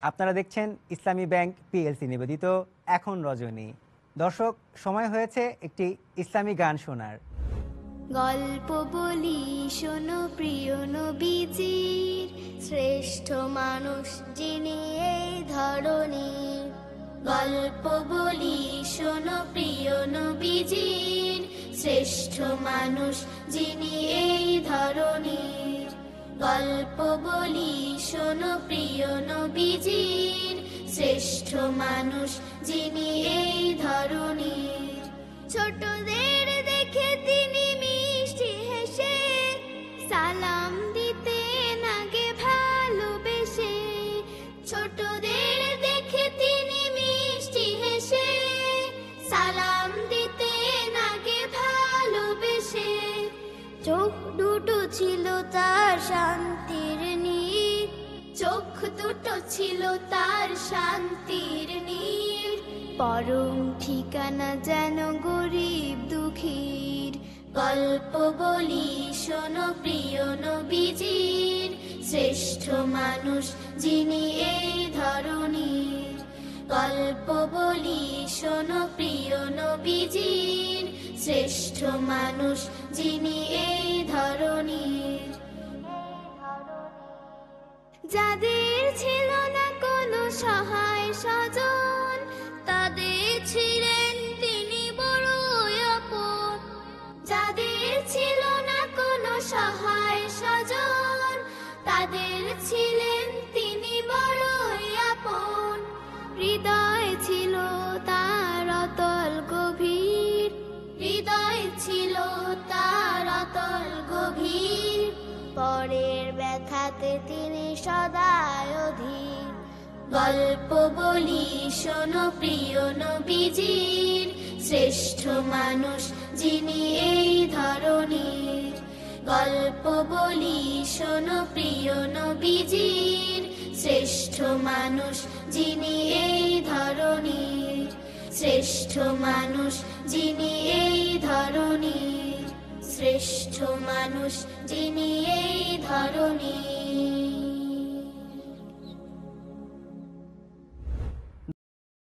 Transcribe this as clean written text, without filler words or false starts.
আপনারা দেখছেন ইসলামী bank PLC নিবেদিত এখন রজনী। দর্শক, সময় হয়েছে একটি ইসলামী গান শোনার। গল্প বলি শোনো প্রিয় নবীজির, শ্রেষ্ঠ মানুষ যিনি এই ধরনীর। গল্প বলি শোনো প্রিয় নবীজির, শ্রেষ্ঠ মানুষ যিনি এই ধরনীর। গল্প বলি শোনো প্রিয় নবীজির, শ্রেষ্ঠ মানুষ যিনি এই ধরনীর। ছোটদের দেখে তিনি মিষ্টি হেসে সালাম দিতেন আগে ভালোবেসে। ছোটদের দেখে তিনি মিষ্টি হেসে সালাম দিতেন আগে ভালোবেসে। চোখ দুটো ছিল তার শান্তির নীর, চোখ দুটো ছিল তার শান্তির নীর। পরম ঠিকানা যেন গরিব দুঃখীর। গল্প বলি শোনো প্রিয় নবীজির, শ্রেষ্ঠ মানুষ যিনি এই ধরনীর। গল্প বলি শোনো প্রিয় নবীজির, শ্রেষ্ঠ মানুষ যিনি এই ধরনীর। যাদের ছিল না কোনো সহায় স্বজন, তাদের ছিলেন তিনি বড়ই আপন। যাদের ছিল না কোনো সহায় স্বজন, তাদের ছিলেন তিনি বড়ই আপন। হৃদয় ছিল তার অতল গভীর, হৃদয় ছিল তার অতল গভীর। পরের ব্যথাতে তিনি সদাই অধীর। গল্প বলি শোনো প্রিয় নবীজির, শ্রেষ্ঠ মানুষ যিনি এই ধরনীর। গল্প বলি শোনো প্রিয় নবীজির, শ্রেষ্ঠ মানুষ যিনি এই ধরনীর। শ্রেষ্ঠ মানুষ যিনি এই ধরনীর, শ্রেষ্ঠ মানুষ যিনি এই ধরনীর।